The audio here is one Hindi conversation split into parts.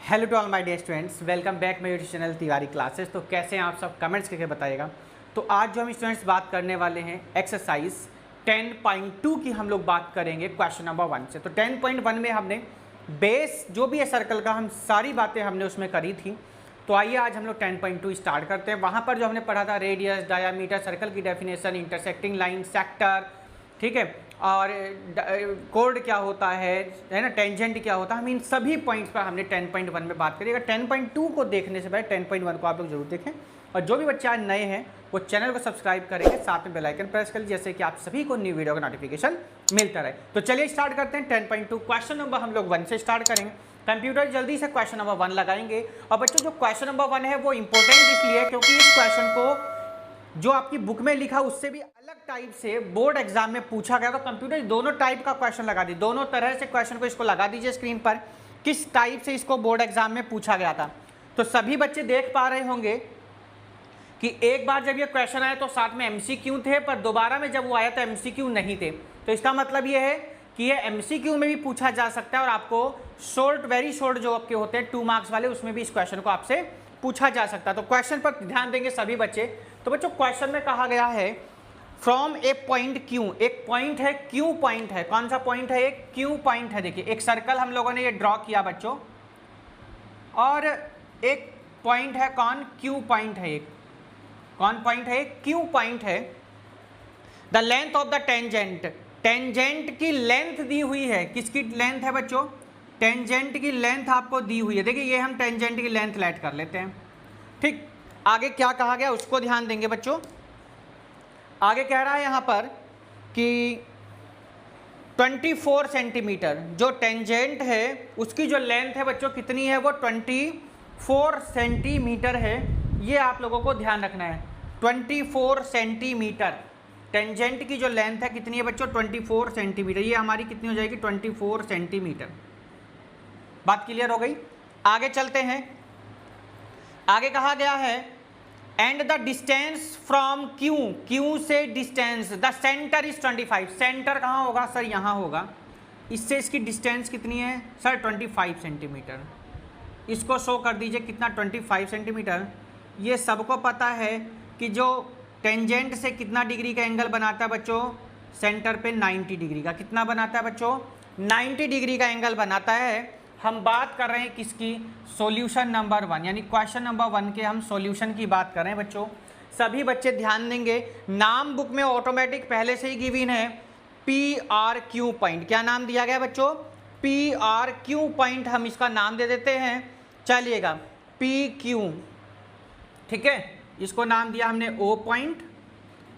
Hello to all my dear students, welcome back my YouTube channel Tiwari classes. तो कैसे हैं आप सब, कमेंट्स करके बताइएगा। तो आज जो हम स्टूडेंट्स बात करने वाले हैं एक्सरसाइज 10.2 की हम लोग बात करेंगे क्वेश्चन नंबर 1 से। तो 10.1 में हमने बेस जो भी है सर्कल का, हम सारी बातें हमने उसमें करी थी। तो आइए आज हम लोग 10.2 स्टार्ट करते हैं। वहाँ पर जो हमने पढ़ा था रेडियस, डायामीटर, सर्कल की डेफिनेशन, इंटरसेक्टिंग लाइन, सेक्टर, ठीक है, और कोड क्या होता है ना, टेंजेंट क्या होता है, हम इन सभी पॉइंट्स पर हमने 10.1 में बात करी। अगर 10.2 को देखने से पहले 10.1 को आप लोग जरूर देखें। और जो भी बच्चे आज नए हैं वो चैनल को सब्सक्राइब करेंगे, साथ में बेल आइकन प्रेस कर लीजिए, जैसे कि आप सभी को न्यू वीडियो का नोटिफिकेशन मिलता रहे। तो चलिए स्टार्ट करते हैं 10.2। क्वेश्चन नंबर हम लोग 1 से स्टार्ट करेंगे। कंप्यूटर जल्दी से क्वेश्चन नंबर 1 लगाएंगे। और बच्चों जो क्वेश्चन नंबर 1 है वो इंपॉर्टेंट इसलिए क्योंकि इस क्वेश्चन को जो आपकी बुक में लिखा उससे भी अलग टाइप से बोर्ड एग्जाम में पूछा गया। तो कंप्यूटर दोनों टाइप का क्वेश्चन लगा दी, दोनों तरह से क्वेश्चन को इसको लगा दीजिए स्क्रीन पर, किस टाइप से इसको बोर्ड एग्जाम में पूछा गया था। तो सभी बच्चे देख पा रहे होंगे कि एक बार जब ये क्वेश्चन आया तो साथ में एमसीक्यू थे, पर दोबारा में जब वो आया तो एमसीक्यू नहीं थे। तो इसका मतलब ये है कि ये एमसीक्यू में भी पूछा जा सकता है और आपको शॉर्ट, वेरी शॉर्ट जो आपके होते हैं 2 मार्क्स वाले, उसमें भी इस क्वेश्चन को आपसे पूछा जा सकता है। तो क्वेश्चन पर ध्यान देंगे सभी बच्चे। तो बच्चों क्वेश्चन में कहा गया है फ्रॉम ए पॉइंट क्यू, एक पॉइंट है क्यू पॉइंट है। कौन सा पॉइंट है? एक क्यू पॉइंट है। देखिए एक सर्कल हम लोगों ने ये ड्रॉ किया बच्चों, और एक पॉइंट है, कौन? क्यू पॉइंट है। एक कौन पॉइंट है? क्यू पॉइंट है। The length of the tangent, tangent की लेंथ दी हुई है। किसकी लेंथ है बच्चों? टेंजेंट की लेंथ आपको दी हुई है। देखिए ये हम टेंजेंट की लेंथ लेट कर लेते हैं, ठीक। आगे क्या कहा गया उसको ध्यान देंगे बच्चों। आगे कह रहा है यहाँ पर कि 24 सेंटीमीटर जो टेंजेंट है उसकी जो लेंथ है बच्चों कितनी है? वो 24 सेंटीमीटर है। ये आप लोगों को ध्यान रखना है, 24 सेंटीमीटर टेंजेंट की जो लेंथ है कितनी है बच्चों? 24 सेंटीमीटर। ये हमारी कितनी हो जाएगी? 24 सेंटीमीटर। बात क्लियर हो गई? आगे चलते हैं। आगे कहा गया है and the distance from Q, Q से distance, the centre is 25। Centre कहाँ होगा सर? यहाँ होगा। इससे इसकी डिस्टेंस कितनी है सर? 25 सेंटीमीटर। इसको शो कर दीजिए कितना? 25 सेंटीमीटर। ये सबको पता है कि जो टेंजेंट से कितना डिग्री का एंगल बनाता है बच्चों? सेंटर पे 90 डिग्री का। कितना बनाता है बच्चों? 90 डिग्री का एंगल बनाता है। हम बात कर रहे हैं किसकी? सॉल्यूशन नंबर 1, यानी क्वेश्चन नंबर 1 के हम सॉल्यूशन की बात कर रहे हैं बच्चों। सभी बच्चे ध्यान देंगे, नाम बुक में ऑटोमेटिक पहले से ही गिवन है पी आर क्यू पॉइंट। क्या नाम दिया गया बच्चों? P R Q point. हम इसका नाम दे देते हैं, चलिएगा पी क्यू, ठीक है। इसको नाम दिया हमने ओ पॉइंट,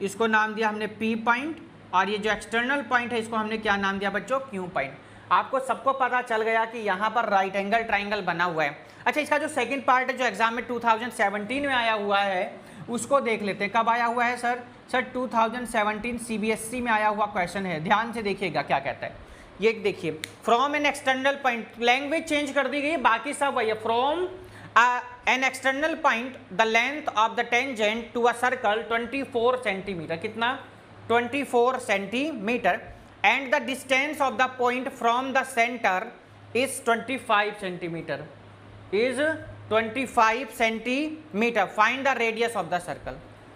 इसको नाम दिया हमने पी पॉइंट, और ये जो एक्सटर्नल पॉइंट है इसको हमने क्या नाम दिया बच्चों? Q point. आपको सबको पता चल गया कि यहाँ पर राइट एंगल ट्राइंगल बना हुआ है। अच्छा, इसका जो सेकंड पार्ट है जो एग्जाम में 2017 में आया हुआ है उसको देख लेते हैं। कब आया हुआ है सर? सर 2017 सीबीएसई में आया हुआ क्वेश्चन है। ध्यान से देखिएगा क्या कहता है। ये देखिए, from an external point, language change कर दी गई, बाकी सब वही है। From an external point the length of the tangent to a circle 24 centimetre. कितना? 24 centimetre. and the distance of the point from the center is 25 centimeter, is 25 centimeter. Find the radius of the circle,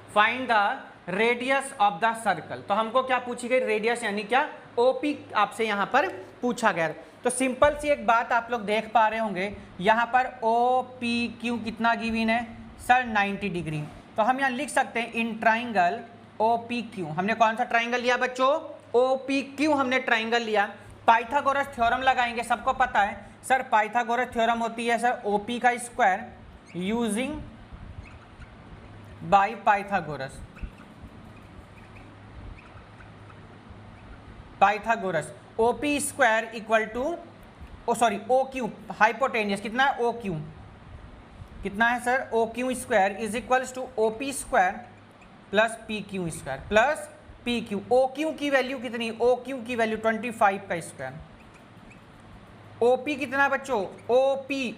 find the radius of the circle। तो हमको क्या पूछी गई? रेडियस, यानी क्या? ओपी आपसे यहाँ पर पूछा गया। तो सिंपल सी एक बात आप लोग देख पा रहे होंगे, यहाँ पर ओ पी क्यू कितना गिवन है सर? 90 डिग्री। तो हम यहाँ लिख सकते हैं in triangle O P Q. हमने कौन सा ट्राइंगल लिया बच्चों? ओ पी क्यू हमने ट्राइंगल लिया। पाइथागोरस थ्योरम लगाएंगे, सबको पता है सर पाइथागोरस थ्योरम होती है सर ओपी का square using by Pythagoras. Pythagoras O P square equal to O Q hypotenuse. कितना है? ओ क्यू कितना है sir? O Q square is equals to O P square plus P Q square plus P Q. O Q की वैल्यू कितनी? ओ क्यू की वैल्यू 25 का स्क्वायर। ओ पी कितना बच्चों? ओ पी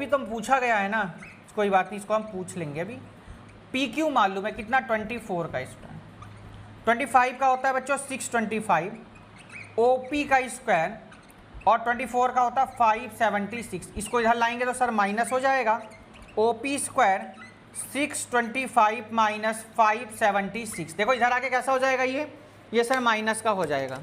तो पूछा गया है ना, कोई बात नहीं, इसको हम पूछ लेंगे अभी। पी क्यू मालूम है कितना? 24 का स्क्वायर। 25 का होता है बच्चों 625। ओ पी का स्क्वायर और 24 का होता है 576। इसको इधर लाएंगे तो सर माइनस हो जाएगा, OP स्क्वायर 625 माइनस 576। देखो इधर आके कैसा हो जाएगा, ये सर माइनस का हो जाएगा।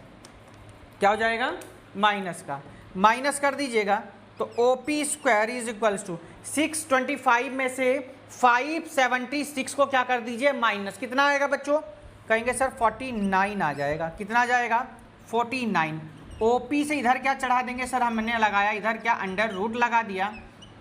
क्या हो जाएगा, माइनस का। माइनस कर दीजिएगा तो OP square is equals to 625 में से 576 को क्या कर दीजिए, माइनस। कितना आएगा बच्चों, कहेंगे सर 49 आ जाएगा। कितना आ जाएगा, 49। OP से इधर क्या चढ़ा देंगे सर, हमने लगाया इधर क्या, अंडर रूट लगा दिया।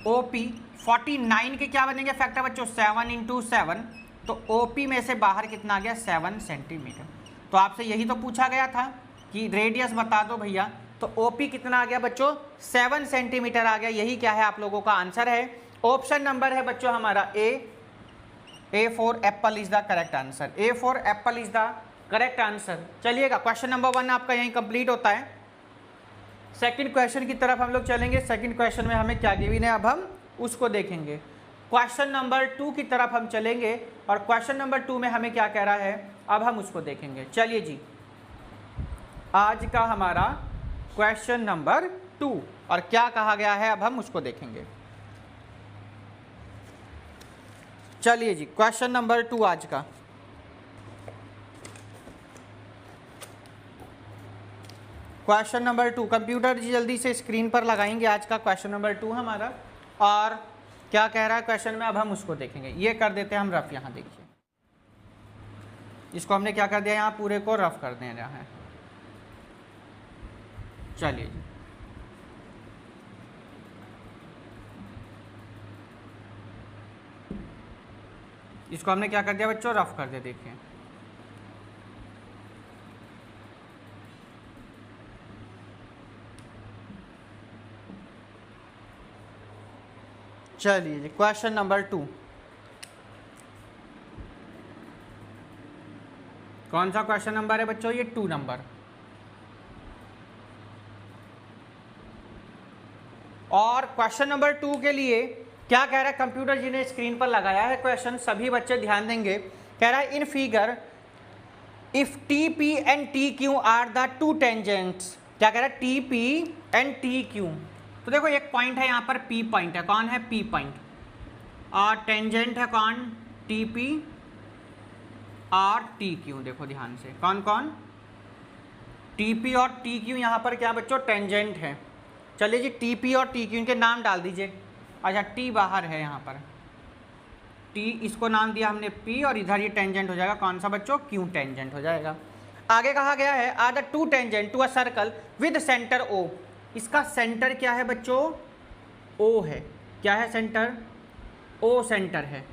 OP 49 के क्या बनेंगे फैक्टर बच्चों, 7 इंटू 7। तो OP में से बाहर कितना आ गया, 7 सेंटीमीटर। तो आपसे यही तो पूछा गया था कि रेडियस बता दो भैया, तो OP कितना आ गया बच्चों, 7 सेंटीमीटर आ गया। यही क्या है, आप लोगों का आंसर है। ऑप्शन नंबर है बच्चों हमारा A for Apple is the correct answer. A for Apple is the correct answer. चलिएगा, क्वेश्चन नंबर 1 आपका यहीं कंप्लीट होता है। सेकंड क्वेश्चन की तरफ हम लोग चलेंगे। सेकंड क्वेश्चन में हमें क्या गिवन है, अब हम उसको देखेंगे। क्वेश्चन नंबर 2 की तरफ हम चलेंगे और क्वेश्चन नंबर 2 में हमें क्या कह रहा है, अब हम उसको देखेंगे। चलिए जी, आज का हमारा क्वेश्चन नंबर 2 और क्या कहा गया है, अब हम उसको देखेंगे। चलिए जी, क्वेश्चन नंबर 2 आज का। क्वेश्चन नंबर 2 कंप्यूटर जी जल्दी से स्क्रीन पर लगाएंगे आज का क्वेश्चन नंबर 2 हमारा, और क्या कह रहा है क्वेश्चन में, अब हम उसको देखेंगे। ये कर देते हैं हम रफ, यहाँ देखिए, इसको हमने क्या कर दिया, यहाँ पूरे को रफ कर दे रहा है। चलिए जी, इसको हमने क्या कर दिया बच्चों, रफ कर दिया। देखिए चलिए जी, क्वेश्चन नंबर 2 कौन सा क्वेश्चन नंबर है बच्चों, ये 2 नंबर। और क्वेश्चन नंबर 2 के लिए क्या कह रहा है, कंप्यूटर जी ने स्क्रीन पर लगाया है क्वेश्चन, सभी बच्चे ध्यान देंगे। कह रहा है in figure if TP and TQ are the 2 tangents. क्या कह रहा है, TP एंड TQ। तो देखो एक पॉइंट है यहाँ पर, P पॉइंट है। कौन है, P पॉइंट। और टेंजेंट है कौन, TP और TQ। देखो ध्यान से, कौन कौन, TP और TQ यहाँ पर क्या बच्चों, टेंजेंट है। चलिए जी, TP और TQ इनके नाम डाल दीजिए। अच्छा, T बाहर है यहाँ पर, T इसको नाम दिया हमने P, और इधर ये टेंजेंट हो जाएगा कौन सा बच्चों, Q टेंजेंट हो जाएगा। आगे कहा गया है are the 2 tangent to a circle with centre O। इसका सेंटर क्या है बच्चों, O है। क्या है सेंटर, O सेंटर है।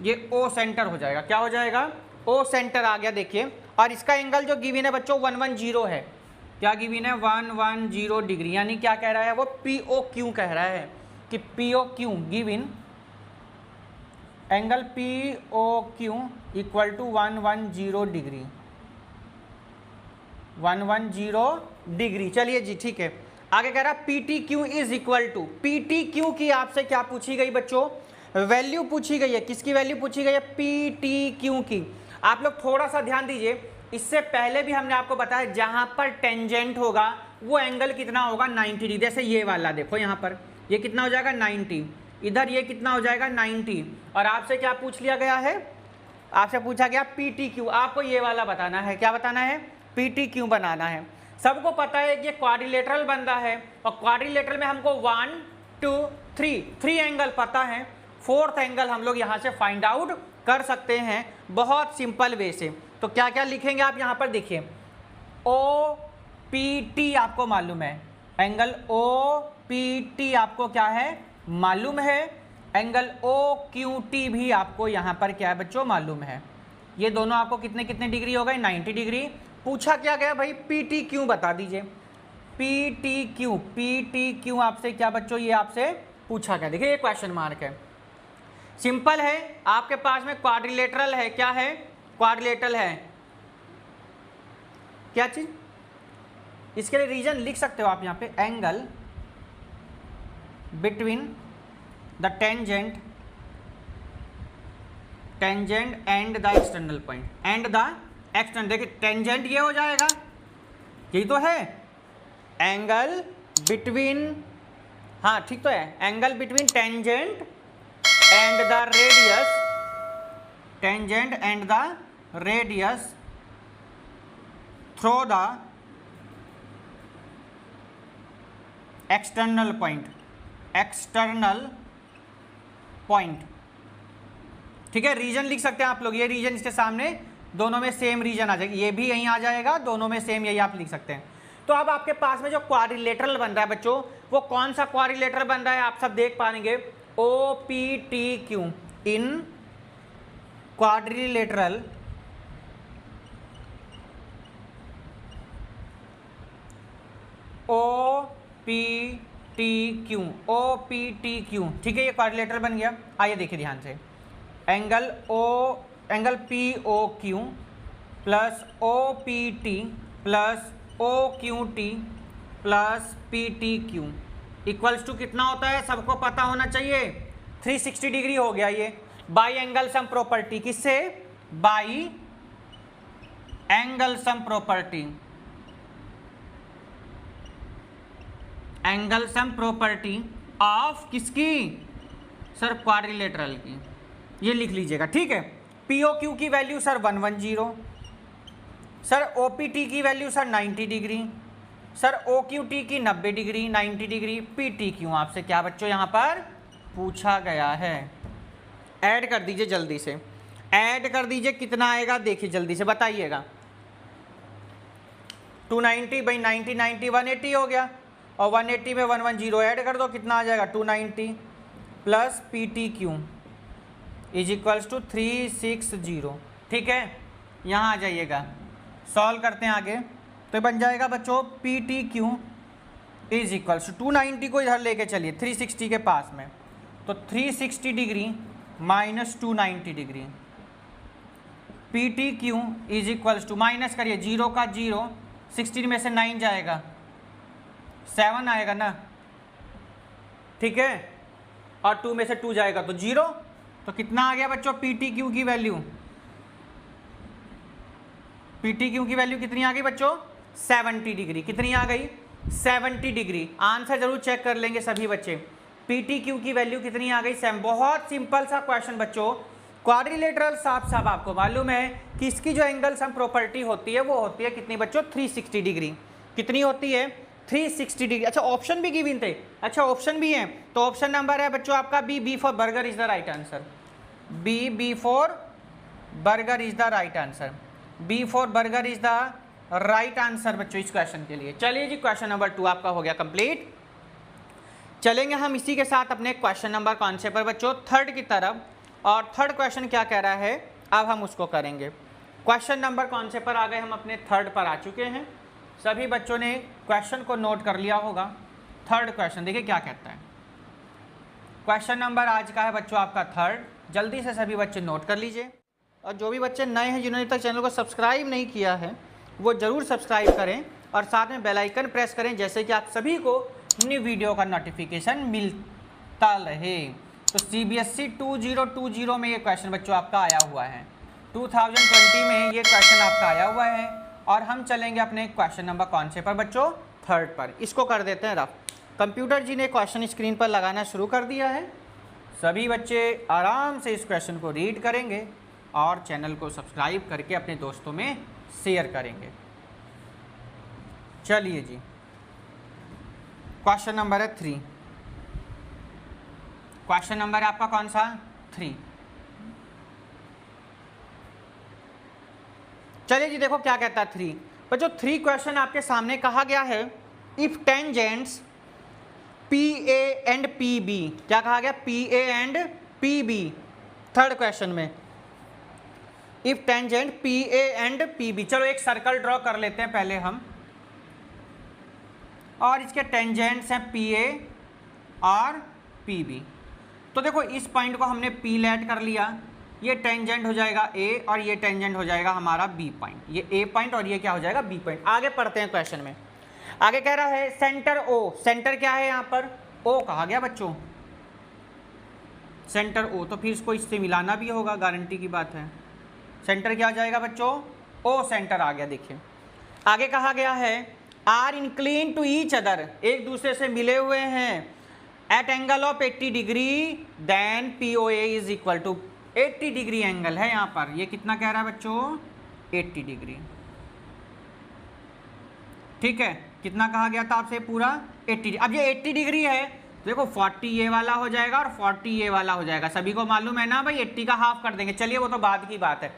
ये O सेंटर हो जाएगा। क्या हो जाएगा, O सेंटर आ गया। देखिए, और इसका एंगल जो गिवन है बच्चों 110 है। क्या गिवन है, 110 डिग्री। यानी क्या कह रहा है वो, POQ कह रहा है कि POQ given angle POQ equal to 110 degree. 110 degree. चलिए जी, ठीक है। आगे कह रहा है PTQ is equal to, PTQ की आपसे क्या पूछी गई बच्चों, वैल्यू पूछी गई है। किसकी वैल्यू पूछी गई है, PTQ की। आप लोग थोड़ा सा ध्यान दीजिए, इससे पहले भी हमने आपको बताया जहां पर टेंजेंट होगा वो एंगल कितना होगा, 90 डिग्री। जैसे ये वाला देखो, यहाँ पर ये कितना हो जाएगा, 90। इधर ये कितना हो जाएगा, 90। और आपसे क्या पूछ लिया गया है, आपसे पूछा गया PTQ। आपको ये वाला बताना है। क्या बताना है, PTQ बनाना है। सबको पता है कि ये क्वाड्रिलेटरल बन रहा है, और क्वाड्रिलेटरल में हमको 1 2 3 एंगल पता है। 4th एंगल हम लोग यहाँ से फाइंड आउट कर सकते हैं बहुत सिंपल वे से। तो क्या क्या लिखेंगे आप यहाँ पर देखिए, OPT आपको मालूम है, एंगल OPT आपको क्या है मालूम है, एंगल OQT भी आपको यहाँ पर क्या है बच्चों मालूम है। ये दोनों आपको कितने कितने डिग्री हो गए, 90 डिग्री। पूछा क्या गया भाई, PTQ बता दीजिए। PTQ आपसे क्या बच्चों, ये आपसे पूछा गया। देखिए ये क्वेश्चन मार्क है, सिंपल है। आपके पास में क्वाड्रिलेटरल है। क्या है, क्वाड्रिलेटरल है। क्या चीज, इसके लिए रीजन लिख सकते हो आप यहाँ पे, angle between the tangent and the external point, and the external. देखिए टेंजेंट ये हो जाएगा, यही तो है एंगल बिटवीन, हाँ ठीक तो है, angle between tangent and the radius, tangent and the radius through the external point, external point. ठीक है, रीजन लिख सकते हैं आप लोग, ये रीजन इसके सामने दोनों में सेम रीजन आ जाएगा, ये भी यहीं आ जाएगा, दोनों में सेम, यही आप लिख सकते हैं। तो अब आपके पास में जो क्वाड्रिलेटरल बन रहा है बच्चों, वो कौन सा क्वाड्रिलेटरल बन रहा है आप सब देख पाएंगे, OPTQ इन क्वाड्रिलेटरल OPTQ, ठीक है, ये क्वाड्रिलेटरल बन गया। आइए देखिए ध्यान से, angle POQ plus OPT plus OQT plus PTQ equals to कितना होता है, सबको पता होना चाहिए, 360 डिग्री हो गया ये, बाई एंगल सम प्रॉपर्टी, किससे, by angle sum property, angle sum property of किसकी सर, क्वाड्रिलेटरल की, ये लिख लीजिएगा। ठीक है, POQ की वैल्यू सर 110, सर OPT की value sir 90 degree, sir OQT की 90 डिग्री, 90 डिग्री, PTQ आपसे क्या बच्चों यहाँ पर पूछा गया है। ऐड कर दीजिए जल्दी से, ऐड कर दीजिए, कितना आएगा देखिए जल्दी से बताइएगा। 290 बाई 90, 90 180 हो गया, और 180 में 110 ऐड कर दो, कितना आ जाएगा 290 plus PTQ is equals to 360। ठीक है, यहाँ आ जाइएगा, सॉल्व करते हैं आगे, तो बन जाएगा बच्चों PTQ इज इक्वल्स टू 290 को इधर लेके चलिए 360 के पास में, तो 360 degree minus 290 degree, PTQ is equals to, minus करिए, 0 का 0, 16 में से 9 जाएगा, 7 आएगा ना, ठीक है, और 2 में से 2 जाएगा तो 0, तो कितना आ गया बच्चों PTQ की वैल्यू, PTQ की वैल्यू कितनी आ गई बच्चों, 70 डिग्री, कितनी आ गई 70 डिग्री। आंसर जरूर चेक कर लेंगे सभी बच्चे, PTQ की वैल्यू कितनी आ गई, बहुत सिंपल सा क्वेश्चन बच्चों, क्वाड्रिलेटरल साफ साफ आपको मालूम है कि इसकी जो एंगल सम प्रॉपर्टी होती है वो होती है कितनी बच्चों, 360 डिग्री, कितनी होती है 360 डिग्री। अच्छा ऑप्शन भी गिवन थे, अच्छा ऑप्शन भी है, तो ऑप्शन नंबर है बच्चों आपका B for burger is the right answer, B for burger is the right answer, B for burger is the right answer बच्चों इस क्वेश्चन के लिए। चलिए जी, क्वेश्चन नंबर 2 आपका हो गया कंप्लीट। चलेंगे हम इसी के साथ अपने क्वेश्चन नंबर कौन से पर बच्चों, थर्ड की तरफ, और थर्ड क्वेश्चन क्या कह रहा है अब हम उसको करेंगे। क्वेश्चन नंबर कौन से पर आ गए, हम अपने थर्ड पर आ चुके हैं, सभी बच्चों ने क्वेश्चन को नोट कर लिया होगा। थर्ड क्वेश्चन देखिए क्या कहता है, क्वेश्चन नंबर आज का है बच्चों आपका थर्ड, जल्दी से सभी बच्चे नोट कर लीजिए, और जो भी बच्चे नए हैं जिन्होंने तक चैनल को सब्सक्राइब नहीं किया है वो ज़रूर सब्सक्राइब करें और साथ में बेल आइकन प्रेस करें, जैसे कि आप सभी को न्यू वीडियो का नोटिफिकेशन मिलता रहे। तो CBSE 2020 में ये क्वेश्चन बच्चों आपका आया हुआ है, 2020 में ये क्वेश्चन आपका आया हुआ है, और हम चलेंगे अपने क्वेश्चन नंबर कौन से पर बच्चों, थर्ड पर। इसको कर देते हैं रफ, कंप्यूटर जी ने क्वेश्चन स्क्रीन पर लगाना शुरू कर दिया है, सभी बच्चे आराम से इस क्वेश्चन को रीड करेंगे और चैनल को सब्सक्राइब करके अपने दोस्तों में शेयर करेंगे। चलिए जी, क्वेश्चन नंबर है 3, क्वेश्चन नंबर है आपका कौन सा 3। चलिए जी देखो क्या कहता है 3 पर, जो 3 क्वेश्चन आपके सामने कहा गया है, if tangents PA and PB, क्या कहा गया PA and PB, third question में if tangent PA and PB। चलो एक सर्कल ड्रॉ कर लेते हैं पहले हम, और इसके टेंजेंट्स हैं PA और PB। तो देखो इस पॉइंट को हमने P लेट कर लिया, ये टेंजेंट हो जाएगा A और ये टेंजेंट हो जाएगा हमारा B पॉइंट, ये A पॉइंट और ये क्या हो जाएगा B पॉइंट। आगे पढ़ते हैं क्वेश्चन में, आगे कह रहा है सेंटर O, सेंटर क्या है यहाँ पर O कहा गया बच्चों, सेंटर O, तो फिर इसको इससे मिलाना भी होगा, गारंटी की बात है। सेंटर क्या आ जाएगा बच्चों O सेंटर आ गया। देखिए आगे कहा गया है are incline to each other, एक दूसरे से मिले हुए हैं, at angle of 80 degree, then POA is equal to 80 degree angle है यहाँ पर, ये कितना कह रहा है बच्चों 80 डिग्री। ठीक है, कितना कहा गया था आपसे पूरा 80। अब ये 80 डिग्री है, देखो 40 ये वाला हो जाएगा और 40 ये वाला हो जाएगा, सभी को मालूम है ना भाई, 80 का हाफ कर देंगे। चलिए वो तो बाद की बात है।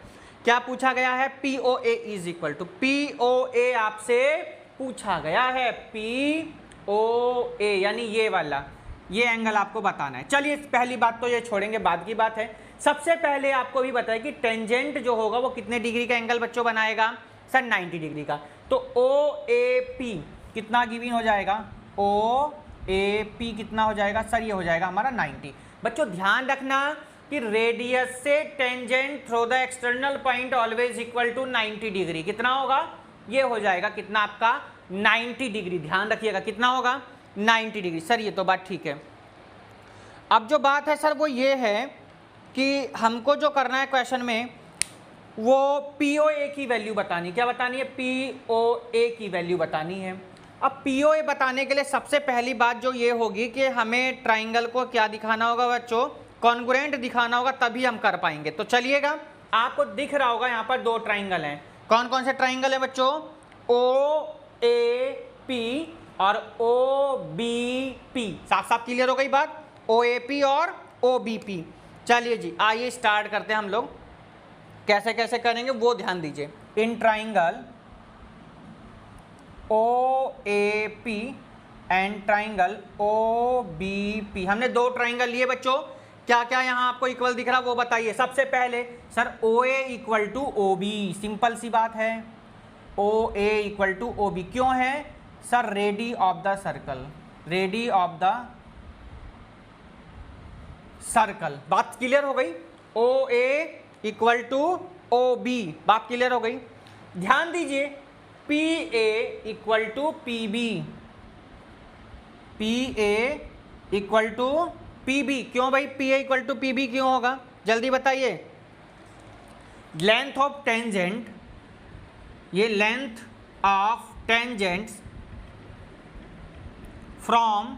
क्या पूछा गया है, POA is equal to, POA आपसे पूछा गया है, POA यानी ये वाला, ये एंगल आपको बताना है। चलिए पहली बात तो ये छोड़ेंगे, बाद की बात है। सबसे पहले आपको भी बताया कि टेंजेंट जो होगा वो कितने डिग्री का एंगल बच्चों बनाएगा, सर 90 डिग्री का। तो OAP कितना गिवन हो जाएगा, OAP कितना हो जाएगा सर, ये हो जाएगा हमारा 90। बच्चों ध्यान रखना कि रेडियस से tangent through the external point always equal to 90 degree, कितना होगा, ये हो जाएगा कितना आपका 90 डिग्री। ध्यान रखिएगा कितना होगा 90 डिग्री। सर ये तो बात ठीक है। अब जो बात है सर वो ये है कि हमको जो करना है क्वेश्चन में वो POA की वैल्यू बतानी, क्या बतानी है, POA की वैल्यू बतानी है। अब POA बताने के लिए सबसे पहली बात जो ये होगी कि हमें ट्राइंगल को क्या दिखाना होगा बच्चों, कॉन्ग्रुएंट दिखाना होगा, तभी हम कर पाएंगे। तो चलिएगा, आपको दिख रहा होगा यहाँ पर दो ट्राइंगल हैं। कौन कौन से ट्राइंगल है बच्चों, OAP और OBP। साफ साफ क्लियर हो गई बात, OAP और OBP। चलिए जी आइए स्टार्ट करते हैं हम लोग, कैसे कैसे करेंगे वो ध्यान दीजिए। In triangle OAP and triangle OBP, हमने दो ट्राइंगल लिए बच्चों, क्या क्या यहाँ आपको इक्वल दिख रहा वो बताइए। सबसे पहले sir OA equal to OB, simple सी बात है, OA इक्वल टू OB क्यों है sir, radii of the circle, radii of the circle. बात क्लियर हो गई, OA इक्वल टू OB, बात क्लियर हो गई। ध्यान दीजिए PA equal to PB, PA equal to PB, क्यों भाई PA इक्वल टू PB क्यों होगा, जल्दी बताइए। लेंथ ऑफ टेंजेंट, ये length of tangents from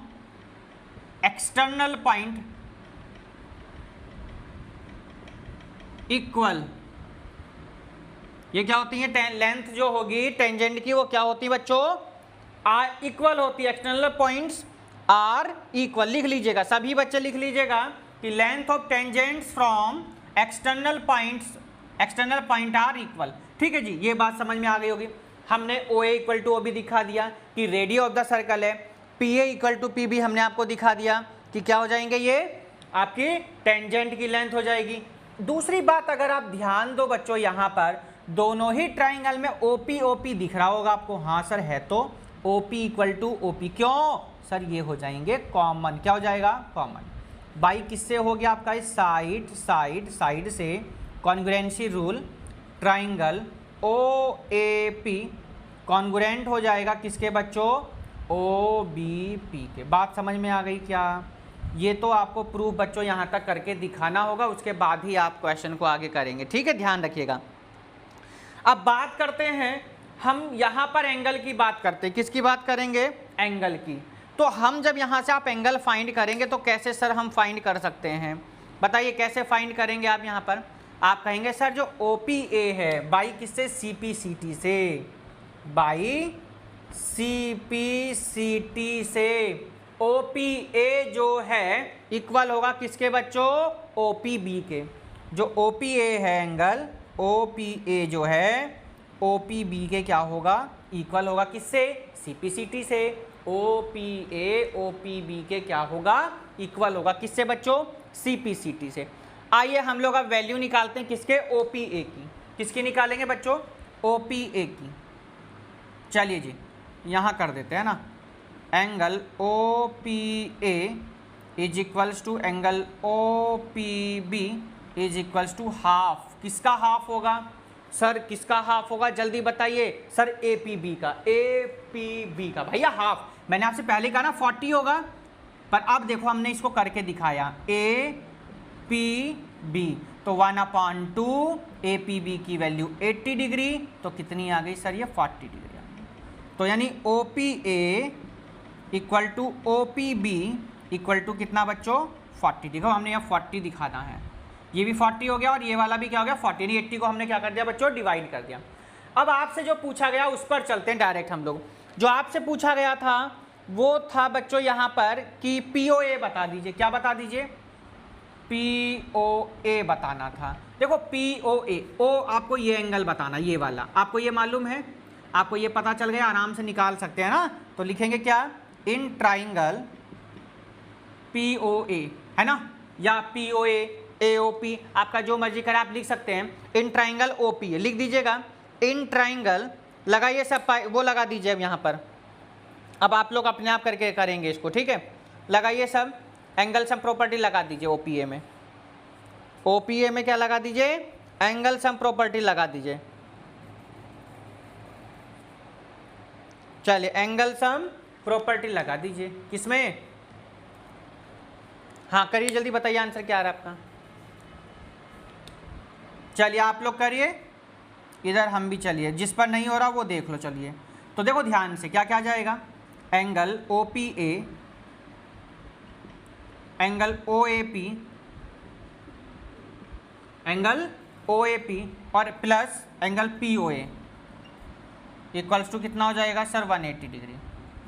external point equal, ये क्या होती है, लेंथ जो होगी टेंजेंट की वो क्या होती है बच्चों, इक्वल होती है, एक्सटर्नल पॉइंट्स आर इक्वल। लिख लीजिएगा सभी बच्चे, लिख लीजिएगा कि length of tangents from external point are equal. ठीक है जी, ये बात समझ में आ गई होगी। हमने OA इक्वल टू OB दिखा दिया कि रेडियस ऑफ द सर्कल है, PA इक्वल टू PB हमने आपको दिखा दिया कि क्या हो जाएंगे, ये आपकी टेंजेंट की लेंथ हो जाएगी। दूसरी बात अगर आप ध्यान दो बच्चों, यहाँ पर दोनों ही ट्राइंगल में OP दिख रहा होगा आपको, हाँ सर है, तो OP इक्वल टू OP, क्यों सर, ये हो जाएंगे कॉमन, क्या हो जाएगा कॉमन। बाई किससे हो गया आपका, साइड से congruency rule, triangle OAP congruent हो जाएगा किसके बच्चों, OBP के। बात समझ में आ गई क्या, ये तो आपको प्रूफ बच्चों यहाँ तक करके दिखाना होगा, उसके बाद ही आप क्वेश्चन को आगे करेंगे। ठीक है, ध्यान रखिएगा। अब बात करते हैं, हम यहाँ पर एंगल की बात करते हैं, किसकी बात करेंगे, एंगल की। तो हम जब यहाँ से आप एंगल फाइंड करेंगे तो कैसे सर हम फाइंड कर सकते हैं, बताइए कैसे फाइंड करेंगे आप। यहाँ पर आप कहेंगे सर जो OPA है बाई किससे, CPCT से, बाई CPCT से OPA जो है इक्वल होगा किसके बच्चों, OPB के। जो OPA है एंगल, OPA जो है OPB के क्या होगा, इक्वल होगा किससे, CPCT से। OPA OPB के क्या होगा, इक्वल होगा किससे बच्चों, CPCT से। आइए हम लोग अब वैल्यू निकालते हैं किसके, OPA की। किसकी निकालेंगे बच्चों, OPA की। चलिए जी यहाँ कर देते हैं ना, angle OPA is equals to angle OPB is equals to half, किसका हाफ होगा सर, किसका हाफ होगा जल्दी बताइए सर, APB का, APB का भैया हाफ। मैंने आपसे पहले कहा ना 40 होगा, पर अब देखो हमने इसको करके दिखाया, APB तो 1/2 APB की वैल्यू 80 डिग्री, तो कितनी आ गई सर, ये 40 डिग्री। तो यानी OPA equal to OPB equal to कितना बच्चों 40। देखो हमने यहाँ 40 दिखाना है, ये भी 40 हो गया और ये वाला भी क्या हो गया 40, यानी 80 को हमने क्या कर दिया बच्चों डिवाइड कर दिया। अब आपसे जो पूछा गया उस पर चलते हैं डायरेक्ट हम लोग। जो आपसे पूछा गया था वो था बच्चों यहाँ पर कि POA बता दीजिए, क्या बता दीजिए POA बताना था। देखो POA ओ आपको ये एंगल बताना, ये वाला आपको ये मालूम है, आपको ये पता चल गया, आराम से निकाल सकते हैं ना। तो लिखेंगे क्या इन ट्राइंगल POA है ना, या POA AOP आपका जो मर्जी करे आप लिख सकते हैं। इन ट्राइंगल OP लिख दीजिएगा, इन ट्राइंगल लगाइए सब वो लगा दीजिए अब यहाँ पर। अब आप लोग अपने आप करके करेंगे इसको, ठीक है। लगाइए सब एंगल सम प्रॉपर्टी लगा दीजिए OPA में। OPA में क्या लगा दीजिए एंगल सम प्रॉपर्टी लगा दीजिए। चलिए एंगल सम प्रॉपर्टी लगा दीजिए किसमें, हाँ करिए जल्दी बताइए आंसर क्या आ रहा है आपका। चलिए आप लोग करिए, इधर हम भी चलिए, जिस पर नहीं हो रहा वो देख लो। चलिए तो देखो ध्यान से क्या क्या जाएगा, angle OPA angle OAP angle OAP और plus angle POA equals to कितना हो जाएगा सर 180 डिग्री।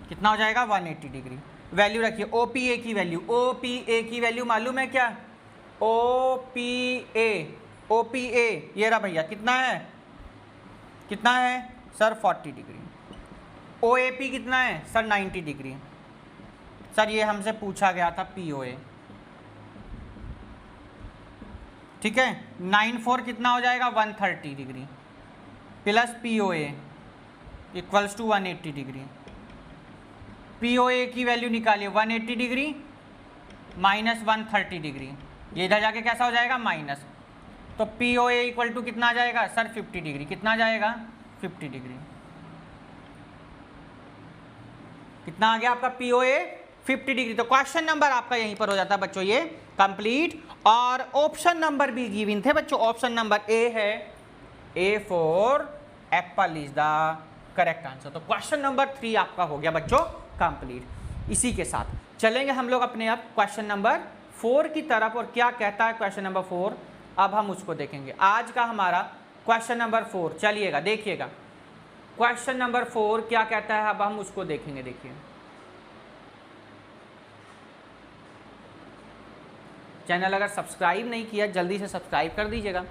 कितना हो जाएगा 180 डिग्री। वैल्यू रखिए OPA की वैल्यू, OPA की वैल्यू मालूम है क्या, OPA ये रहा भैया, कितना है सर 40 डिग्री। OAP कितना है सर 90 डिग्री। सर ये हमसे पूछा गया था POA, ठीक है। 94 कितना हो जाएगा 130 degree plus POA equals to 180 degree. POA की वैल्यू निकालिए 180 डिग्री माइनस 130 डिग्री, ये इधर जाके कैसा हो जाएगा माइनस। तो POA इक्वल टू कितना आ जाएगा सर 50 डिग्री। कितना आ जाएगा 50 डिग्री। कितना आ गया आपका POA 50 डिग्री। तो क्वेश्चन नंबर आपका यहीं पर हो जाता है बच्चों ये कंप्लीट। और ऑप्शन नंबर भी गिवन थे बच्चों, ऑप्शन नंबर A है, A for Apple is the correct answer. तो क्वेश्चन नंबर 3 आपका हो गया बच्चों कंप्लीट। इसी के साथ चलेंगे हम लोग अपने अब क्वेश्चन नंबर 4 की तरफ। और क्या कहता है क्वेश्चन नंबर 4, अब हम उसको देखेंगे। आज का हमारा क्वेश्चन नंबर 4, चलिएगा देखिएगा क्वेश्चन नंबर 4 क्या कहता है, अब हम उसको देखेंगे। देखिए चैनल अगर सब्सक्राइब नहीं किया जल्दी से सब्सक्राइब कर दीजिएगा,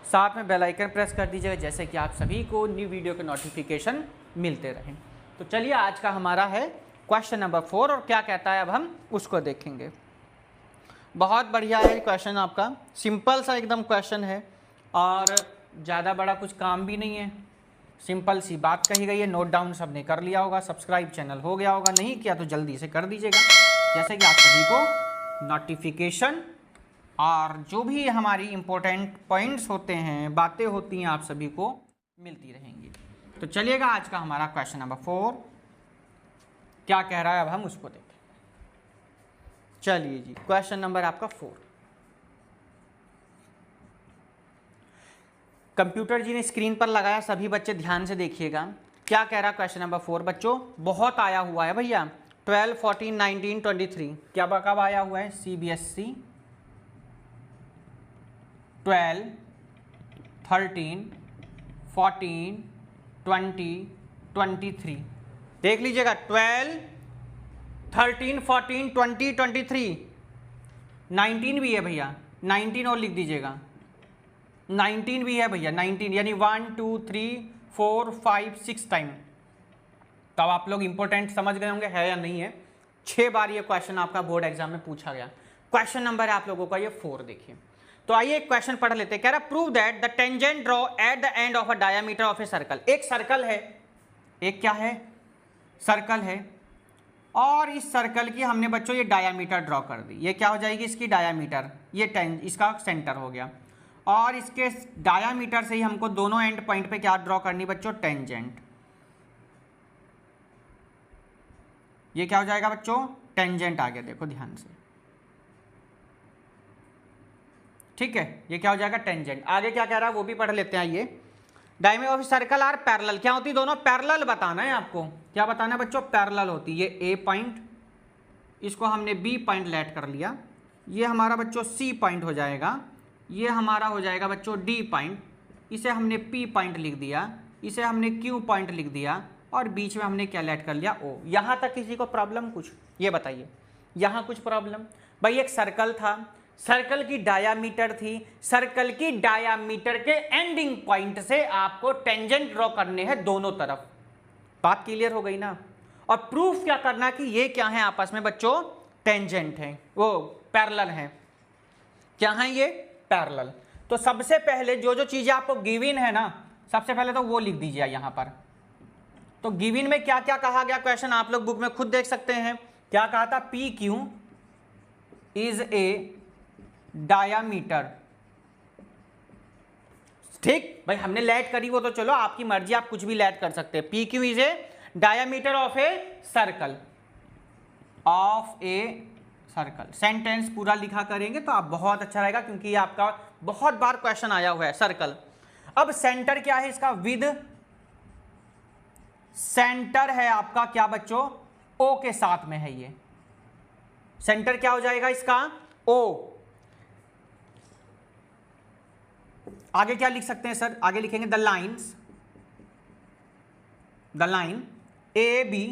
साथ में बेल आइकन प्रेस कर दीजिएगा, जैसे कि आप सभी को न्यू वीडियो के नोटिफिकेशन मिलते रहें। तो चलिए आज का हमारा है क्वेश्चन नंबर 4 और क्या कहता है अब हम उसको देखेंगे। बहुत बढ़िया है क्वेश्चन आपका, सिंपल सा एकदम क्वेश्चन है और ज़्यादा बड़ा कुछ काम भी नहीं है, सिंपल सी बात कही गई है। नोट डाउन सबने कर लिया होगा, सब्सक्राइब चैनल हो गया होगा, नहीं किया तो जल्दी से कर दीजिएगा, जैसे कि आप सभी को नोटिफिकेशन और जो भी हमारी इम्पोर्टेंट पॉइंट्स होते हैं, बातें होती हैं, आप सभी को मिलती रहेंगी। तो चलिएगा आज का हमारा क्वेश्चन नंबर 4 क्या कह रहा है, अब हम उसको देखें। चलिए जी क्वेश्चन नंबर आपका 4, कंप्यूटर जी ने स्क्रीन पर लगाया, सभी बच्चे ध्यान से देखिएगा। क्या कह रहा है क्वेश्चन नंबर 4 बच्चों, बहुत आया हुआ है भैया, 12, 14, 19, 23 क्या कब आया हुआ है, CBSE 12, 13, 14, 20, 23 देख लीजिएगा। 12, 13, 14, 20, 23 19 भी है भैया, 19 और लिख दीजिएगा, 19 भी है भैया, 19 यानी 1, 2, 3, 4, 5, 6 टाइम। तब आप लोग इंपॉर्टेंट समझ गए होंगे है या नहीं है। 6 बार ये क्वेश्चन आपका बोर्ड एग्जाम में पूछा गया। क्वेश्चन नंबर है आप लोगों का ये 4। देखिए तो आइए एक क्वेश्चन पढ़ लेते हैं। कह रहा prove that the tangent draw at the end of a diameter of a circle. एक सर्कल है, एक क्या है सर्कल है, और इस सर्कल की हमने बच्चों ये डायामीटर ड्रॉ कर दी। ये क्या हो जाएगी इसकी डायामीटर, ये इसका सेंटर हो गया, और इसके डायामीटर से ही हमको दोनों एंड पॉइंट पे क्या ड्रॉ करनी बच्चों, टेंजेंट। ये क्या हो जाएगा बच्चों, टेंजेंट आ गया, देखो ध्यान से, ठीक है। ये क्या हो जाएगा टेंजेंट। आगे क्या कह रहा है वो भी पढ़ लेते हैं। आइए diameter of circle are parallel, क्या होती दोनों? पैरेलल बताना है आपको। क्या बताना है बच्चों? पैरेलल होती। ये ए पॉइंट, इसको हमने बी पॉइंट लेट कर लिया, ये हमारा बच्चों सी पॉइंट हो जाएगा, ये हमारा हो जाएगा बच्चों डी पॉइंट, इसे हमने पी पॉइंट लिख दिया, इसे हमने क्यू पॉइंट लिख दिया, और बीच में हमने क्या लेट कर लिया? ओ। यहाँ तक किसी को प्रॉब्लम कुछ? ये बताइए, यहाँ कुछ प्रॉब्लम? भाई एक सर्कल था, सर्कल की डायामीटर थी, सर्कल की डायामीटर के एंडिंग पॉइंट से आपको टेंजेंट ड्रॉ करने हैं दोनों तरफ। बात क्लियर हो गई ना? और प्रूफ क्या करना कि ये क्या है आपस में बच्चों? टेंजेंट है, वो पैरेलल है। क्या है ये? पैरेलल। तो सबसे पहले जो जो चीजें आपको गिवन है ना, सबसे पहले तो वो लिख दीजिए यहां पर। तो गिवन में क्या क्या कहा गया क्वेश्चन आप लोग बुक में खुद देख सकते हैं। क्या कहा था? P Q is a diameter. ठीक भाई, हमने लेट करी वो तो चलो आपकी मर्जी, आप कुछ भी लेट कर सकते हैं। P Q is a diameter of a circle, of a circle. Sentence पूरा लिखा करेंगे तो आप बहुत अच्छा रहेगा, क्योंकि ये आपका बहुत बार क्वेश्चन आया हुआ है सर्कल। अब सेंटर क्या है इसका? विद सेंटर है आपका क्या बच्चों? ओ के साथ में है ये। सेंटर क्या हो जाएगा इसका? ओ। आगे क्या लिख सकते हैं सर? आगे लिखेंगे the line A B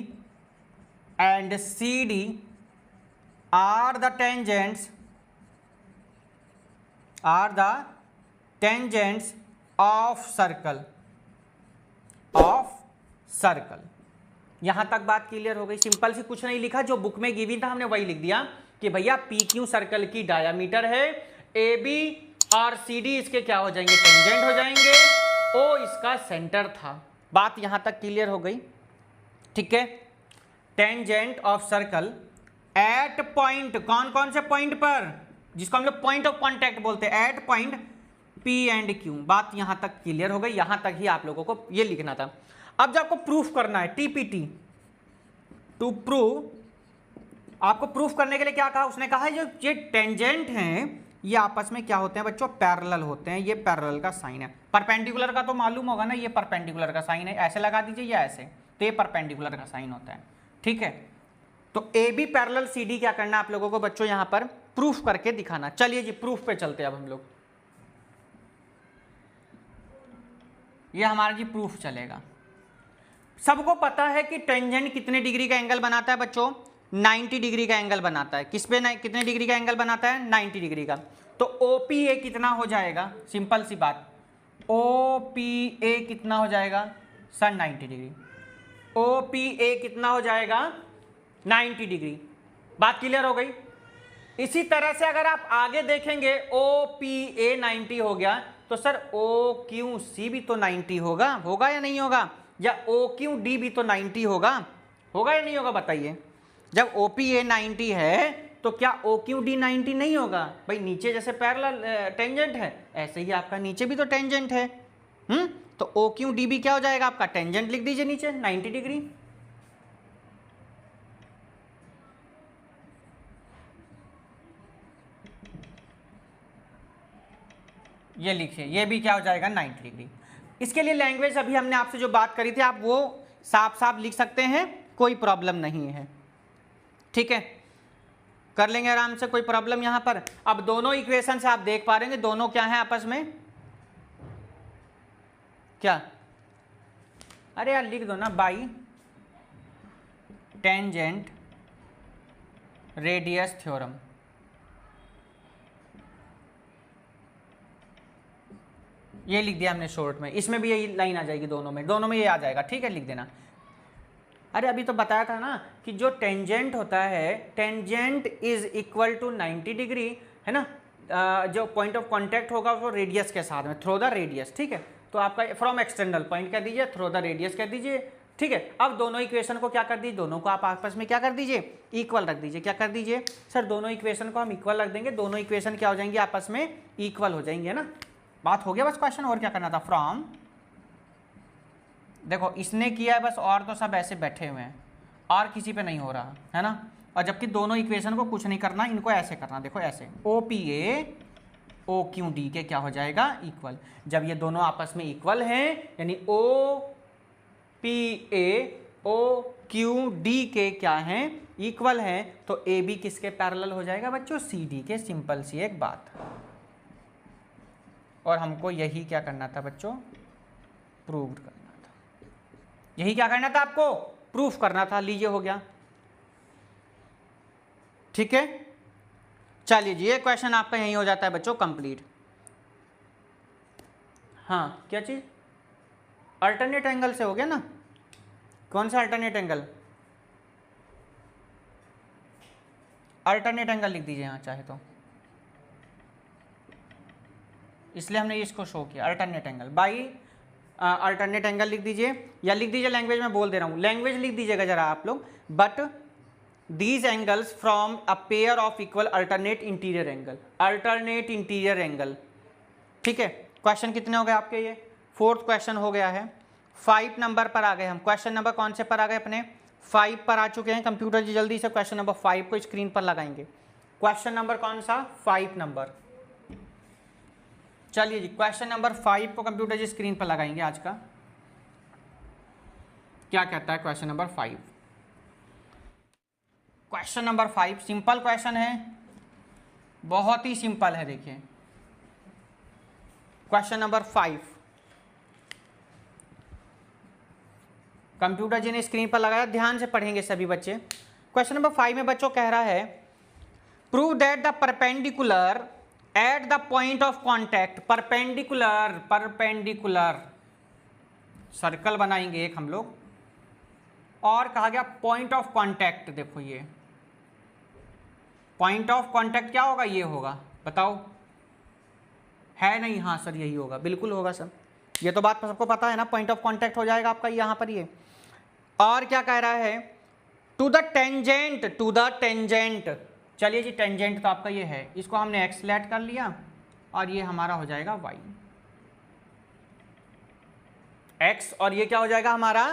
and C D are the tangents of circle. यहां तक बात क्लियर हो गई? सिंपल सी, कुछ नहीं लिखा, जो बुक में गिवन था हमने वही लिख दिया कि भैया पी क्यू सर्कल की डायामीटर है, ए बी और सी डी इसके क्या हो जाएंगे? टेंजेंट हो जाएंगे, ओ इसका सेंटर था। बात यहां तक क्लियर हो गई? ठीक है। Tangent of circle eight point, कौन कौन से पॉइंट पर? जिसको हम लोग पॉइंट ऑफ कॉन्टैक्ट बोलते हैं, at point P and Q. बात यहां तक क्लियर हो गई? यहां तक ही आप लोगों को ये लिखना था। अब जब आपको प्रूफ करना है, टीपीटी, टू प्रूव, आपको प्रूफ करने के लिए क्या कहा उसने? कहा जो ये टेंजेंट हैं ये आपस में क्या होते हैं बच्चों? पैरेलल होते हैं। ये पैरेलल का साइन है। परपेंडिकुलर का तो मालूम होगा ना, ये परपेंडिकुलर का साइन है, ऐसे लगा दीजिए या ऐसे, तो ये परपेंडिकुलर का साइन होता है। ठीक है, तो A B parallel C D क्या करना आप लोगों को बच्चों? यहां पर प्रूफ करके दिखाना। चलिए जी प्रूफ पे चलते हैं अब हम लोग। ये हमारा जी प्रूफ चलेगा। सबको पता है कि टेंजेंट कितने डिग्री का एंगल बनाता है बच्चों? 90 डिग्री का एंगल बनाता है। किस पे कितने डिग्री का एंगल बनाता है? 90 डिग्री का। तो OPA कितना हो जाएगा? सिंपल सी बात, OPA कितना हो जाएगा सर? 90 डिग्री। OPA कितना हो जाएगा? 90 डिग्री। बात क्लियर हो गई? इसी तरह से अगर आप आगे देखेंगे, OPA 90 हो गया तो सर OQC भी तो 90 होगा, होगा या नहीं होगा? या OQD भी तो 90 होगा, होगा या नहीं होगा? बताइए। जब OPA 90 है तो क्या OQD 90 नहीं होगा? भाई नीचे जैसे पैरेलल टेंजेंट है, ऐसे ही आपका नीचे भी तो टेंजेंट है। तो OQD भी क्या हो जाएगा आपका? टेंजेंट लिख दीजिए नीचे 90 डिग्री। ये लिखिए, ये भी क्या हो जाएगा? 90 डिग्री। इसके लिए लैंग्वेज अभी हमने आपसे जो बात करी थी आप वो साफ साफ लिख सकते हैं, कोई प्रॉब्लम नहीं है। ठीक है, कर लेंगे आराम से, कोई प्रॉब्लम यहां पर। अब दोनों इक्वेशन से आप देख पा रहे हैं दोनों क्या है आपस में? क्या? अरे यार लिख दो ना, बाई टेंजेंट रेडियस थ्योरम। ये लिख दिया हमने शॉर्ट में। इसमें भी यही लाइन आ जाएगी, दोनों में ये आ जाएगा। ठीक है, लिख देना। अरे अभी तो बताया था ना कि जो टेंजेंट होता है, tangent is equal to 90 degree, है ना? जो पॉइंट ऑफ कांटेक्ट होगा वो रेडियस के साथ में, थ्रू द रेडियस। ठीक है, तो आपका फ्रॉम एक्सटर्नल पॉइंट कह दीजिए, थ्रू द रेडियस कह दीजिए। ठीक है, अब दोनों इक्वेशन को क्या कर दीजिए? दोनों को आप आपस में क्या कर दीजिए? इक्वल रख दीजिए। क्या कर दीजिए सर? दोनों इक्वेशन को हम इक्वल रख देंगे। दोनों इक्वेशन क्या हो जाएंगे? आपस में इक्वल हो जाएंगे ना। बात हो गया बस, क्वेश्चन और क्या करना था? फ्रॉम, देखो इसने किया है बस, और तो सब ऐसे बैठे हुए हैं और किसी पे नहीं हो रहा है ना। और जबकि दोनों इक्वेशन को कुछ नहीं करना, इनको ऐसे करना। देखो ऐसे, OPA ओ क्यू डी के क्या हो जाएगा, इक्वल। जब ये दोनों आपस में इक्वल हैं यानी O P A O Q D के क्या हैं, इक्वल हैं, तो ए बी किसके पैरेलल हो जाएगा बच्चों, सी डी के। सिंपल सी एक बात। और हमको यही क्या करना था बच्चों, प्रूव करना था। यही क्या करना था आपको, प्रूफ करना था। लीजिए हो गया, ठीक है। चलिए जी, ये क्वेश्चन आपका यही हो जाता है बच्चों कंप्लीट। हाँ क्या चीज, अल्टरनेट एंगल से हो गया ना। कौन सा अल्टरनेट एंगल, अल्टरनेट एंगल लिख दीजिए यहाँ चाहे तो, इसलिए हमने इसको शो किया alternate angle. By alternate angle लिख दीजिए, या लिख दीजिए लैंग्वेज में बोल दे रहा हूँ, लैंग्वेज लिख दीजिएगा जरा आप लोग। But these angles from a pair of equal alternate interior angle, alternate interior angle, ठीक है। क्वेश्चन कितने हो गए आपके, ये 4th क्वेश्चन हो गया है। 5 नंबर पर आ गए हम। क्वेश्चन नंबर कौन से पर आ गए अपने, 5 पर आ चुके हैं। कंप्यूटर जी जल्दी से क्वेश्चन नंबर 5 को स्क्रीन पर लगाएंगे। क्वेश्चन नंबर कौन सा, 5 नंबर। चलिए जी, क्वेश्चन नंबर 5 को कंप्यूटर जी स्क्रीन पर लगाएंगे। आज का क्या कहता है question number 5। Question number 5 simple question है, बहुत ही सिंपल है। देखिए क्वेश्चन नंबर 5 कंप्यूटर जी ने स्क्रीन पर लगाया, ध्यान से पढ़ेंगे सभी बच्चे। क्वेश्चन नंबर 5 में बच्चों कह रहा है, prove that the perpendicular at the point of contact, perpendicular, perpendicular circle बनाएंगे एक हम लोग, और कहा गया पॉइंट ऑफ कॉन्टैक्ट। देखो ये पॉइंट ऑफ कॉन्टैक्ट क्या होगा, ये होगा, बताओ है नहीं, हाँ सर यही होगा, बिल्कुल होगा सर, ये तो बात सबको पता है ना, पॉइंट ऑफ कॉन्टैक्ट हो जाएगा आपका यहाँ पर ये। और क्या कह रहा है, to the tangent, to the tangent. चलिए जी, टेंजेंट तो आपका ये है, इसको हमने एक्स लेट कर लिया और ये हमारा हो जाएगा वाई, एक्स, और ये क्या हो जाएगा हमारा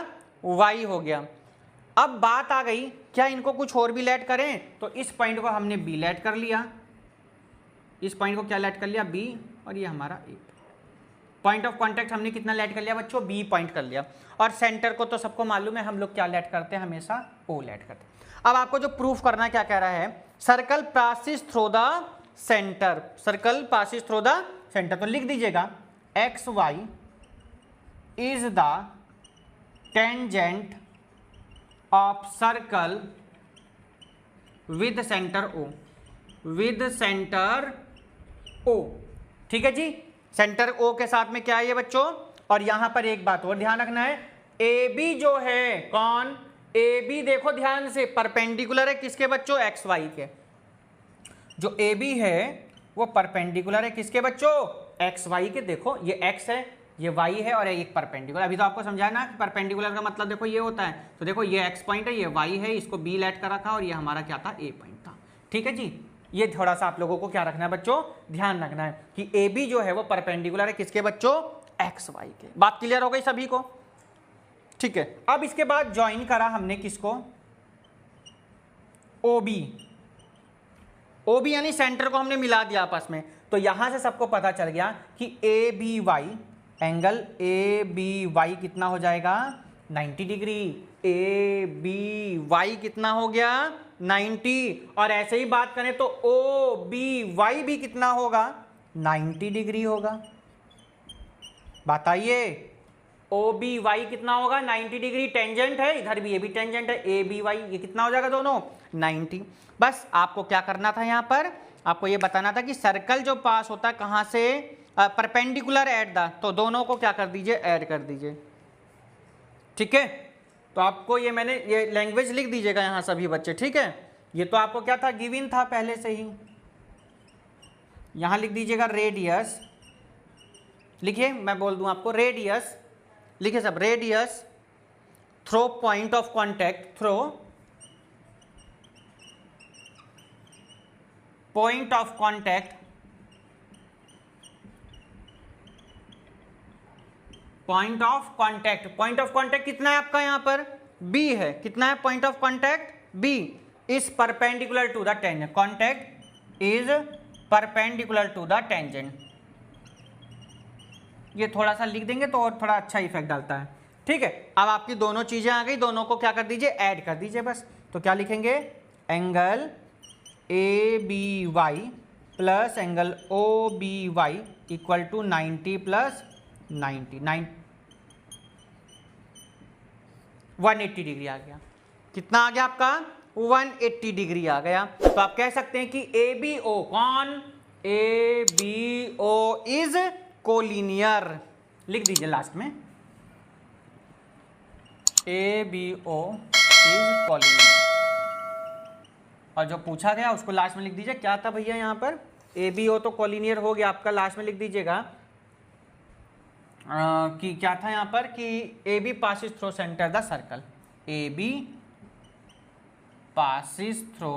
वाई हो गया। अब बात आ गई, क्या इनको कुछ और भी लेट करें, तो इस पॉइंट को हमने बी लेट कर लिया, इस पॉइंट को क्या लेट कर लिया, बी, और ये हमारा ए। पॉइंट ऑफ कांटेक्ट हमने कितना लेट कर लिया बच्चों, बी पॉइंट कर लिया। और सेंटर को तो सबको मालूम है हम लोग क्या लेट करते हैं, हमेशा ओ लेट करते हैं। अब आपको जो प्रूफ करना है, क्या कह रहा है, circle passes through the centre, circle passes through the centre, तो लिख दीजिएगा X Y is the tangent of circle with centre O, with centre O, ठीक है जी। सेंटर ओ के साथ में क्या है ये बच्चों, और यहां पर एक बात और ध्यान रखना है, ए बी जो है, कौन, ए बी देखो ध्यान से, परपेंडिकुलर है किसके बच्चों, एक्स वाई के। जो ए बी है वो परपेंडिकुलर है किसके बच्चों, एक्स वाई के। देखो ये एक्स है, ये वाई है, और एक परपेंडिकुलर। अभी तो आपको समझाया ना कि परपेंडिकुलर का मतलब देखो ये होता है, तो देखो ये एक्स पॉइंट है, ये वाई है, इसको बी लेट कर रखा, और ये हमारा क्या था, ए पॉइंट था, ठीक है जी। ये थोड़ा सा आप लोगों को क्या रखना है बच्चों, ध्यान रखना है कि ए बी जो है वो परपेंडिकुलर है किसके बच्चों, एक्स वाई के। बात क्लियर हो गई सभी को, ठीक है। अब इसके बाद ज्वाइन करा हमने किसको, ओ बी, ओ बी यानी सेंटर को हमने मिला दिया आपस में, तो यहां से सबको पता चल गया कि A B Y, angle A B Y कितना हो जाएगा, 90 डिग्री। ए बी वाई कितना हो गया, 90। और ऐसे ही बात करें तो ओ बी वाई भी कितना होगा, 90 डिग्री होगा। बताइए, ओ बी वाई कितना होगा, 90 डिग्री। टेंजेंट है, इधर भी ये भी टेंजेंट है, ए बी वाई, ये कितना हो जाएगा दोनों, 90। बस आपको क्या करना था, यहाँ पर आपको ये बताना था कि सर्कल जो पास होता है कहाँ से, परपेंडिकुलर एट द, तो दोनों को क्या कर दीजिए, ऐड कर दीजिए, ठीक है। तो आपको ये मैंने ये लैंग्वेज लिख दीजिएगा यहाँ सभी बच्चे, ठीक है। ये तो आपको क्या था, गिवन था पहले से ही। यहाँ लिख दीजिएगा रेडियस, लिखिए मैं बोल दूं आपको, रेडियस लिखिए सब, radius through point of contact, through point of contact, point of contact, point of contact कितना है आपका यहाँ पर, बी है, कितना है point of contact, B, is perpendicular to the tangent, contact is perpendicular to the tangent. ये थोड़ा सा लिख देंगे तो और थोड़ा अच्छा इफेक्ट डालता है, ठीक है। अब आपकी दोनों चीजें आ गई, दोनों को क्या कर दीजिए, ऐड कर दीजिए बस। तो क्या लिखेंगे, angle A B Y plus angle O B Y equal to 90 प्लस 90, 180 डिग्री आ गया। कितना आ गया आपका, 180 डिग्री आ गया। तो आप कह सकते हैं कि ए बी ओ, कौन, A B O is collinear. लिख दीजिए लास्ट में, A B O is collinear. और जो पूछा गया उसको लास्ट में लिख दीजिए। क्या था भैया यहाँ पर, ए बी ओ तो कोलिनियर हो गया आपका, लास्ट में लिख दीजिएगा कि क्या था यहाँ पर कि A B passes through centre the circle, A B passes through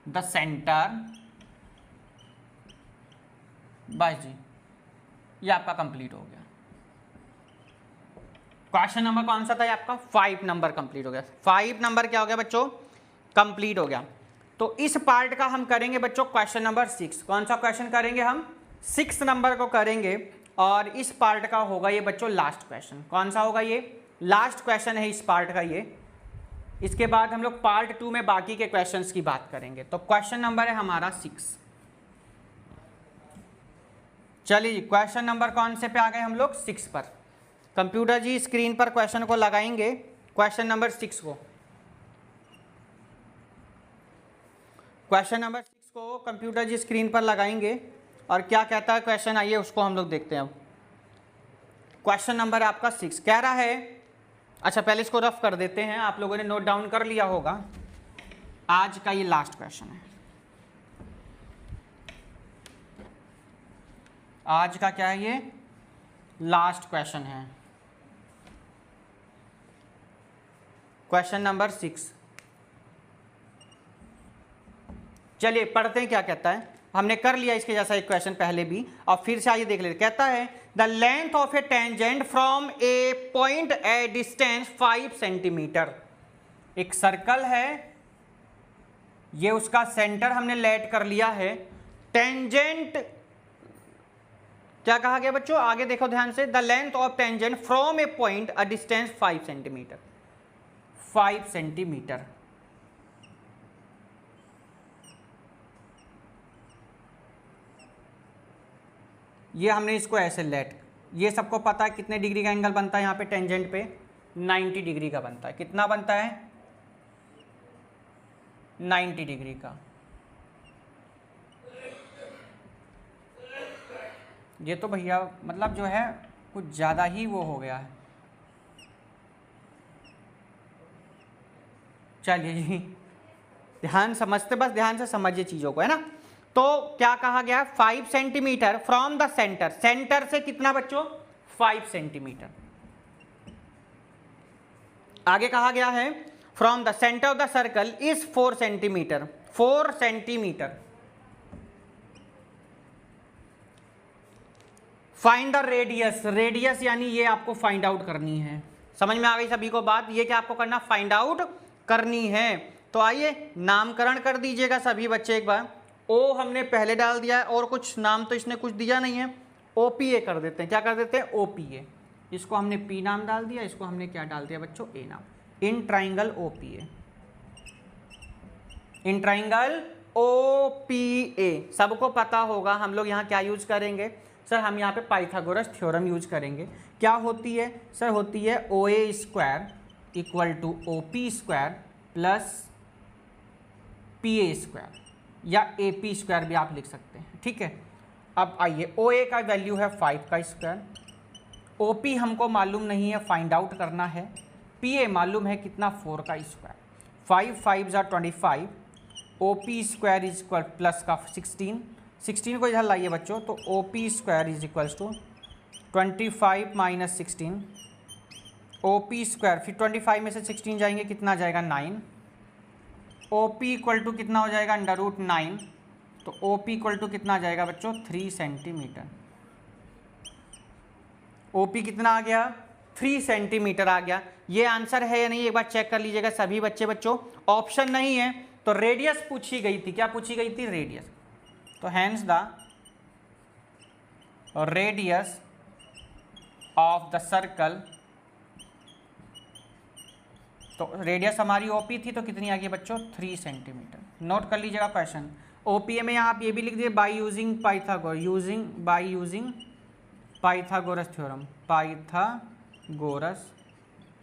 the centre. बस जी, ये आपका कंप्लीट हो गया। क्वेश्चन नंबर कौन सा था ये आपका, 5 नंबर कंप्लीट हो गया। 5 नंबर क्या हो गया बच्चों, कंप्लीट हो गया। तो इस पार्ट का हम करेंगे बच्चों क्वेश्चन नंबर 6। कौन सा क्वेश्चन करेंगे हम, 6 नंबर को करेंगे। और इस पार्ट का होगा ये बच्चों लास्ट क्वेश्चन। कौन सा होगा, ये लास्ट क्वेश्चन है इस पार्ट का ये। इसके बाद हम लोग पार्ट 2 में बाकी के क्वेश्चंस की बात करेंगे। तो क्वेश्चन नंबर है हमारा 6। चलिए जी, क्वेश्चन नंबर कौन से पे आ गए हम लोग, 6 पर। कंप्यूटर जी स्क्रीन पर क्वेश्चन को लगाएंगे, क्वेश्चन नंबर 6 को। क्वेश्चन नंबर 6 को कंप्यूटर जी स्क्रीन पर लगाएंगे और क्या कहता है क्वेश्चन, आइए उसको हम लोग देखते हैं। अब क्वेश्चन नंबर आपका 6 कह रहा है, अच्छा पहले इसको रफ कर देते हैं, आप लोगों ने नोट डाउन कर लिया होगा। आज का ये लास्ट क्वेश्चन है, आज का क्या है, ये लास्ट क्वेश्चन है। क्वेश्चन नंबर 6, चलिए पढ़ते हैं क्या कहता है। हमने कर लिया इसके जैसा एक क्वेश्चन पहले भी, और फिर से आइए देख लेते। कहता है the length of A tangent from A point A distance 5 centimetre. एक सर्कल है, ये उसका सेंटर हमने लेट कर लिया है। टेंजेंट क्या कहा गया बच्चों, आगे देखो ध्यान से, the length of tangent from A point a distance 5 centimetre, 5 centimetre. ये हमने इसको ऐसे लेट, ये सबको पता है कितने डिग्री का एंगल बनता है यहाँ पे टेंजेंट पे, 90 डिग्री का बनता है। कितना बनता है, 90 डिग्री का। ये तो भैया मतलब जो है कुछ ज़्यादा ही वो हो गया है। चलिए जी, ध्यान समझते, बस ध्यान से समझिए चीज़ों को, है ना। तो क्या कहा गया, 5 centimetre from the centre, centre से कितना बच्चों, 5 सेंटीमीटर। आगे कहा गया है from the centre of the circle is 4 centimetre, 4 centimetre. Find the radius, radius यानी ये आपको फाइंड आउट करनी है। समझ में आ गई सभी को बात, ये क्या आपको करना, फाइंड आउट करनी है। तो आइए नामकरण कर दीजिएगा सभी बच्चे एक बार। ओ हमने पहले डाल दिया है, और कुछ नाम तो इसने कुछ दिया नहीं है, ओपीए कर देते हैं। क्या कर देते हैं, ओपीए। इसको हमने पी नाम डाल दिया, इसको हमने क्या डाल दिया बच्चों, ए नाम। In triangle OPA, in triangle OPA. सबको पता होगा हम लोग यहाँ क्या यूज करेंगे सर, हम यहाँ पे पाइथागोरस थ्योरम यूज करेंगे। क्या होती है सर, होती है O A square equal to O P square plus P A square, या ए पी स्क्वायर भी आप लिख सकते हैं, ठीक है। अब आइए, ओ ए का वैल्यू है 5 का स्क्वायर, ओ पी हमको मालूम नहीं है, फाइंड आउट करना है। पी ए मालूम है कितना, 4 का स्क्वायर, 5 5 ज़ा 25, O P square is equal plus का 16, 16 को इधर लाइए बच्चों, तो O P square is equals to 25 minus 16, O P square, फिर 25 में से 16 जाएंगे, कितना जाएगा 9, ओ पी इक्वल टू कितना हो जाएगा, √9, तो ओ पी इक्वल टू कितना आ जाएगा बच्चों, 3 सेंटीमीटर। ओ पी कितना आ गया, 3 सेंटीमीटर आ गया। ये आंसर है या नहीं, एक बार चेक कर लीजिएगा सभी बच्चे। बच्चों ऑप्शन नहीं है तो रेडियस पूछी गई थी, क्या पूछी गई थी? रेडियस। तो hence the radius of the circle, तो रेडियस हमारी ओपी थी तो कितनी आ गई बच्चों? 3 सेंटीमीटर। नोट कर लीजिएगा क्वेश्चन। ओपीए में आप ये भी लिख दिए by using Pythagoras theorem, Pythagoras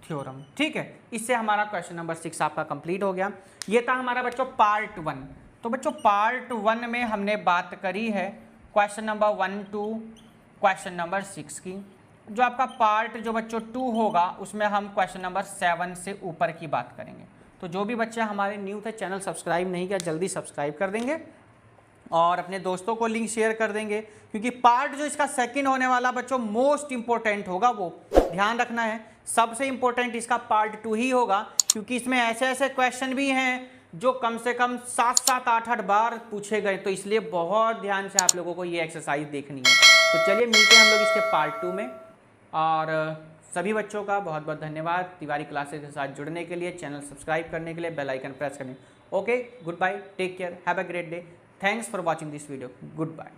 theorem. ठीक है, इससे हमारा क्वेश्चन नंबर 6 आपका कंप्लीट हो गया। ये था हमारा बच्चों पार्ट 1। तो बच्चों पार्ट 1 में हमने बात करी है question number 1 to question number 6 की। जो आपका पार्ट जो बच्चों 2 होगा उसमें हम क्वेश्चन नंबर 7 से ऊपर की बात करेंगे। तो जो भी बच्चे हमारे न्यू थे, चैनल सब्सक्राइब नहीं किया, जल्दी सब्सक्राइब कर देंगे और अपने दोस्तों को लिंक शेयर कर देंगे, क्योंकि पार्ट जो इसका सेकंड होने वाला बच्चों मोस्ट इंपॉर्टेंट होगा, वो ध्यान रखना है। सबसे इंपॉर्टेंट इसका पार्ट 2 ही होगा, क्योंकि इसमें ऐसे ऐसे क्वेश्चन भी हैं जो कम से कम 7-7, 8-8 बार पूछे गए। तो इसलिए बहुत ध्यान से आप लोगों को ये एक्सरसाइज देखनी है। तो चलिए मिलते हैं हम लोग इसके पार्ट 2 में। और सभी बच्चों का बहुत बहुत धन्यवाद तिवारी क्लासेस के साथ जुड़ने के लिए, चैनल सब्सक्राइब करने के लिए, बेल आइकन प्रेस करने। Okay, good bye, take care, have a great day, thanks for watching this video, good bye.